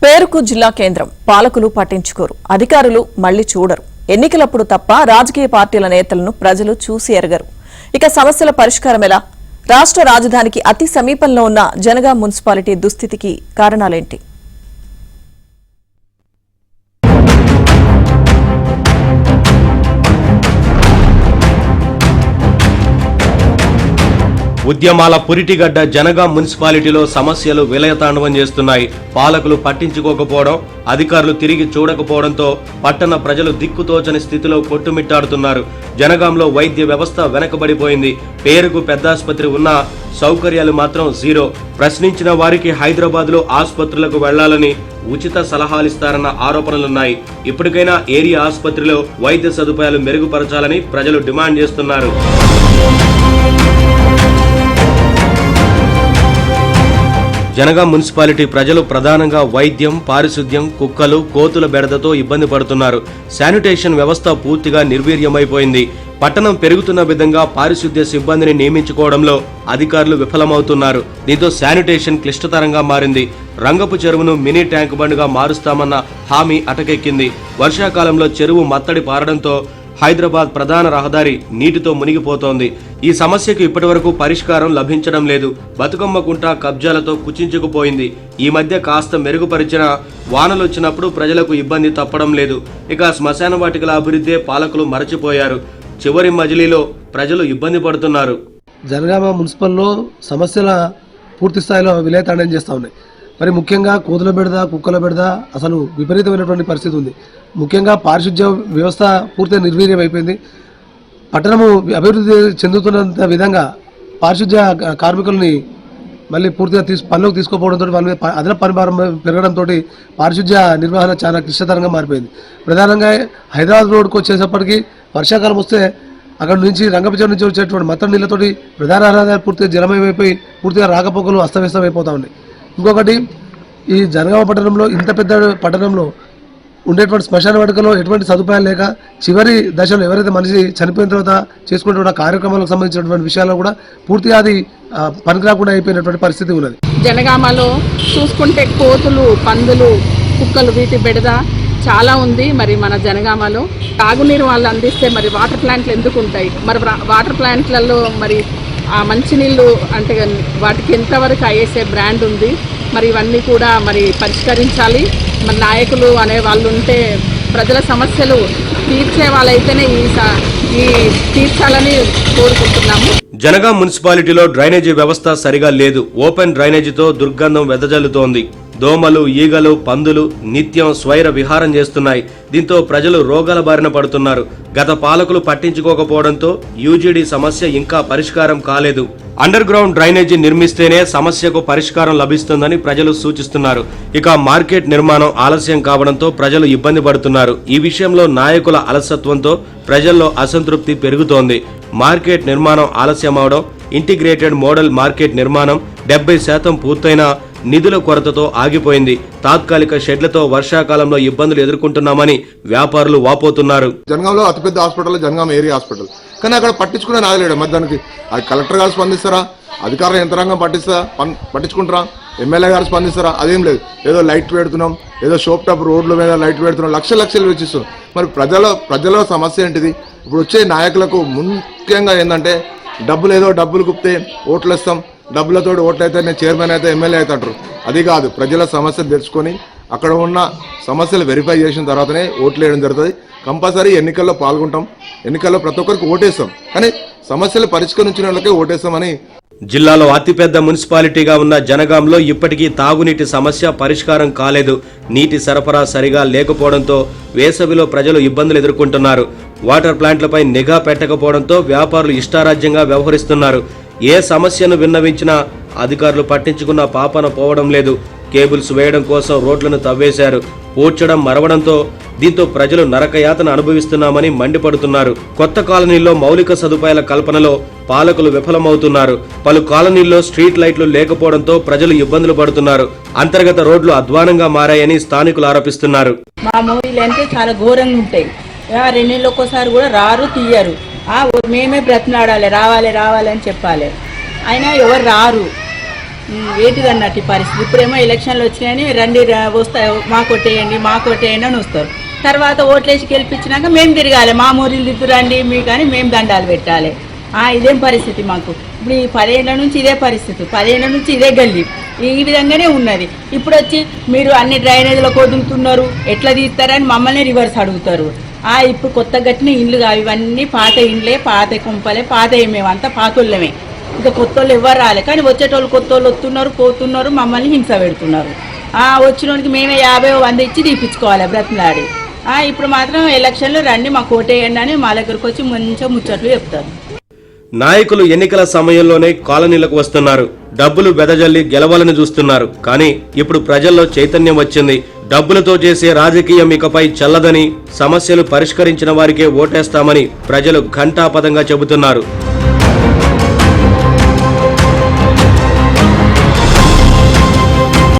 పేరుకు జిల్లా కేంద్రం పాలకులు పట్టించుకోరు, అధికారులు మళ్లీ చూడరు. ఎన్నికలప్పుడు తప్ప రాజకీయ పార్టీల నేతలను ప్రజలు చూసి ఎరగరు. ఇక సమస్యల పరిష్కారం ఎలా? రాష్ట్ర రాజధానికి అతి సమీపంలో ఉన్న జనగాం మున్సిపాలిటీ దుస్థితికి కారణాలేంటి? ఉద్యమాల పురిటిగడ్డ జనగాం మున్సిపాలిటీలో సమస్యలు విలయతాండవం చేస్తున్నాయి. పాలకులు పట్టించుకోకపోవడం, అధికారులు తిరిగి చూడకపోవడంతో పట్టణ ప్రజలు దిక్కుతోచని స్థితిలో కొట్టుమిట్టాడుతున్నారు. జనగాంలో వైద్య వ్యవస్థ వెనకబడిపోయింది. పేరుకు పెద్ద ఆసుపత్రి ఉన్నా సౌకర్యాలు మాత్రం జీరో. ప్రశ్నించిన వారికి హైదరాబాద్లో ఆసుపత్రులకు వెళ్లాలని ఉచిత సలహాలిస్తారన్న ఆరోపణలున్నాయి. ఇప్పటికైనా ఏరియా ఆసుపత్రిలో వైద్య సదుపాయాలు మెరుగుపరచాలని ప్రజలు డిమాండ్ చేస్తున్నారు. జనగాం మున్సిపాలిటీ ప్రజలు ప్రధానంగా వైద్యం, పారిశుద్ధ్యం, కుక్కలు, కోతుల బెడదతో ఇబ్బంది పడుతున్నారు. శానిటేషన్ వ్యవస్థ పూర్తిగా నిర్వీర్యమైపోయింది. పట్టణం పెరుగుతున్న విధంగా పారిశుద్ధ్య సిబ్బందిని నియమించుకోవడంలో అధికారులు విఫలమవుతున్నారు. దీంతో శానిటేషన్ క్లిష్టతరంగా మారింది. రంగపు చెరువును మినీ ట్యాంక్ బండ్గా మారుస్తామన్న హామీ అటకెక్కింది. వర్షాకాలంలో చెరువు మత్తడి పారడంతో హైదరాబాద్ ప్రధాన రహదారి నీటితో మునిగిపోతోంది. ఈ సమస్యకు ఇప్పటివరకు పరిష్కారం లభించడం లేదు. బతుకమ్మ కుంట కబ్జాలతో కుచించుకుపోయింది. ఈ మధ్య కాస్త మెరుగుపరిచిన వానలొచ్చినప్పుడు ప్రజలకు ఇబ్బంది తప్పడం లేదు. ఇక శ్మశాన వాటికల అభివృద్ధి పాలకులు మరచిపోయారు. చివరి మజిలీలో ప్రజలు ఇబ్బంది పడుతున్నారు. జనగామ మున్సిపల్లో సమస్యల పూర్తి స్థాయిలో విలయతాండం చేస్తూ ఉన్నాయి. మరి ముఖ్యంగా కోతుల బెడద, కుక్కల బెడద అసలు విపరీతమైనటువంటి పరిస్థితి ఉంది. ముఖ్యంగా పారిశుద్ధ్య వ్యవస్థ పూర్తిగా నిర్వీర్యం అయిపోయింది. పట్టణము అభివృద్ధి చెందుతున్నంత విధంగా పారిశుద్ధ్య కార్మికుల్ని మళ్ళీ పూర్తిగా పనిలోకి తీసుకోపోవడంతో వాళ్ళ అదనపు పనిభారం పెరగడంతో పారిశుద్ధ్య నిర్వహణ చాలా క్లిష్టతరంగా మారిపోయింది. ప్రధానంగా హైదరాబాద్ రోడ్కు వచ్చేసప్పటికి వర్షాకాలం వస్తే అక్కడ నుంచి రంగపచర్ నుంచి వచ్చేటువంటి మత్తడి నీళ్లతోటి ప్రధాన రహదారి పూర్తిగా జలమయమైపోయి పూర్తిగా రాకపోకలు అస్తవ్యస్తం అయిపోతూ ఉన్నాయి. ఇంకొకటి, ఈ జనగామ పట్టణంలో, ఇంత పెద్ద పట్టణంలో ఉండేటువంటి శ్మశాన వాటికలో ఎటువంటి సదుపాయాలు లేక చివరి దశలో ఎవరైతే మనిషి చనిపోయిన తర్వాత చేసుకునేటువంటి కార్యక్రమాలకు సంబంధించినటువంటి విషయాల్లో కూడా పూర్తిగా అది పనికిరాకుండా అయిపోయినటువంటి పరిస్థితి ఉన్నది. జనగామలో చూసుకుంటే కోతులు, పందులు, కుక్కలు వీటి బెడద చాలా ఉంది. మరి మన జనగామలో తాగునీరు వాళ్ళు అందిస్తే మరి వాటర్ ప్లాంట్లు ఎందుకు ఉంటాయి? మరి వాటర్ ప్లాంట్లలో మరి ఆ మంచినీళ్ళు అంటే వాటికి ఎంతవరకు ఐఎస్ఐ బ్రాండ్ ఉంది? మరి ఇవన్నీ కూడా మరి పరిష్కరించాలి. మరి నాయకులు అనే వాళ్ళు ఉంటే ప్రజల సమస్యలు తీర్చే వాళ్ళైతేనే ఈ తీర్చాలని కోరుకుంటున్నాము. జనగాం మున్సిపాలిటీలో డ్రైనేజీ వ్యవస్థ సరిగా లేదు. ఓపెన్ డ్రైనేజీతో దుర్గంధం వెదజల్లుతోంది. దోమలు, ఈగలు, పందులు నిత్యం స్వైర విహారం చేస్తున్నాయి. దీంతో ప్రజలు రోగాల బారిన పడుతున్నారు. గత పాలకులు పట్టించుకోకపోవడంతో యూజీడీ సమస్య ఇంకా పరిష్కారం కాలేదు. అండర్ గ్రౌండ్ డ్రైనేజీ నిర్మిస్తేనే సమస్యకు పరిష్కారం లభిస్తుందని ప్రజలు సూచిస్తున్నారు. ఇక మార్కెట్ నిర్మాణం ఆలస్యం కావడంతో ప్రజలు ఇబ్బంది పడుతున్నారు. ఈ విషయంలో నాయకుల అలసత్వంతో ప్రజల్లో అసంతృప్తి పెరుగుతోంది. మార్కెట్ నిర్మాణం ఆలస్యం అవడం, ఇంటిగ్రేటెడ్ మోడల్ మార్కెట్ నిర్మాణం 70% పూర్తయినా నిధుల కొరతతో ఆగిపోయింది. తాత్కాలిక షెడ్లతో వర్షాకాలంలో ఇబ్బందులు ఎదుర్కొంటున్నామని వ్యాపారులు వాపోతున్నారు. జనగాంలో అతిపెద్ద హాస్పిటల్ జనగాం ఏరియా హాస్పిటల్, కానీ అక్కడ పట్టించుకునే నాగలేడు. మరి దానికి అది కలెక్టర్ గారు స్పందిస్తారా? అధికార యంత్రాంగం పట్టించుకుంటారా? ఎమ్మెల్యే గారు స్పందిస్తారా? అదేం లేదు. ఏదో లైట్ పెడుతున్నాం, ఏదో షోప్ టాప్ రోడ్ల మీద లైట్ పెడుతున్నాం, లక్షలు వెచ్చిస్తున్నాం. మరి ప్రజల సమస్య ఏంటిది? ఇప్పుడు వచ్చే నాయకులకు ముఖ్యంగా ఏంటంటే డబ్బులు గుప్తే ఓట్లు ఇస్తాం, డబ్బులతో ఓట్లు అయితే నేను చైర్మన్ అయితే ఎమ్మెల్యే అయితే అంటారు. అది కాదు. ప్రజల సమస్యలు తెలుసుకొని అక్కడ ఉన్న సమస్యలు వెరిఫై చేసిన తర్వాతనే ఓట్లు వేయడం జరుగుతుంది. కంపల్సరీ ఎన్నికల్లో పాల్గొంటాం. ఎన్నికల్లో ప్రతి ఒక్కరికి ఓటేస్తాం, కానీ సమస్యలు పరిష్కరించిన వాళ్ళకే ఓటేస్తామని. జిల్లాలో అతిపెద్ద మున్సిపాలిటీగా ఉన్న జనగాంలో ఇప్పటికీ తాగునీటి సమస్య పరిష్కారం కాలేదు. నీటి సరఫరా సరిగా లేకపోవడంతో వేసవిలో ప్రజలు ఇబ్బందులు ఎదుర్కొంటున్నారు. వాటర్ ప్లాంట్లపై నిఘా పెట్టకపోవడంతో వ్యాపారులు ఇష్టారాజ్యంగా వ్యవహరిస్తున్నారు. ఏ సమస్యను విన్నవించినా అధికారులు పట్టించుకున్న పాపన పోవడం లేదు. కేబుల్స్ వేయడం కోసం రోడ్లను తవ్వేశారు. పూడ్చడం మరవడంతో దీంతో ప్రజలు నరకయాతన అనుభవిస్తున్నామని మండిపడుతున్నారు. కొత్త కాలనీల్లో మౌలిక సదుపాయాల కల్పనలో పాలకులు విఫలమవుతున్నారు. పలు కాలనీల్లో స్ట్రీట్ లైట్లు లేకపోవడంతో ప్రజలు ఇబ్బందులు పడుతున్నారు. అంతర్గత రోడ్లు అధ్వానంగా మారాయని స్థానికులు ఆరోపిస్తున్నారు. మా మూవీలు అంటే చాలా ఘోరంగా ఉంటాయి. 2 నెలలకోసారి కూడా రారు, తీయరు. మేమే బ్రతిలాడాలి, రావాలి అని చెప్పాలి. అయినా ఎవరు రారు. ఏంటిది అన్నట్టు ఈ పరిస్థితి. ఇప్పుడేమో ఎలక్షన్లు వచ్చినాయని రండి వస్తాయి, మాకు ఓటేయండి అని వస్తారు. తర్వాత ఓట్లేసి గెలిపించినాక మేము తిరగాలి, మా ఊరిని దిద్దురండి మీ కానీ మేము దండాలు పెట్టాలి. ఇదేం పరిస్థితి మాకు. ఇప్పుడు ఈ 10 ఏళ్ల నుంచి ఇదే పరిస్థితి, 10 ఏళ్ల నుంచి ఇదే గల్లీ ఈ విధంగానే ఉన్నది. ఇప్పుడు వచ్చి మీరు అన్ని డ్రైనేజీలకు వదులుతున్నారు, ఎట్లా తీస్తారని మమ్మల్ని రివర్స్ అడుగుతారు. ఇప్పుడు కొత్త గట్టిన ఇండ్లు కావు, ఇవన్నీ పాత ఇండ్లే, పాత కుంపలే, పాత మేమంతా పాతోళ్ళమే. ఇంకా కొత్త వాళ్ళు ఎవరు రాలే, కానీ వచ్చేటోళ్ళు కొత్త వాళ్ళు వస్తున్నారు, పోతున్నారు, మమ్మల్ని హింస పెడుతున్నారు. వచ్చినోడికి మేమే 50-100 ఇచ్చి తీపించుకోవాలి బ్రతిలాడి. ఇప్పుడు మాత్రం ఎలక్షన్లో రండి మాకు ఓటేయండి అని మా దగ్గరకు వచ్చి మంచిగా ముచ్చట్లు చెప్తారు. నాయకులు ఎన్నికల సమయంలోనే కాలనీలకు వస్తున్నారు, డబ్బులు వెదజల్లి గెలవాలని చూస్తున్నారు. కానీ ఇప్పుడు ప్రజల్లో చైతన్యం వచ్చింది. డబ్బులతో చేసే రాజకీయం ఇకపై చెల్లదని, సమస్యలు పరిష్కరించిన వారికే ఓటేస్తామని ప్రజలు ఘంటాపథంగా చెబుతున్నారు.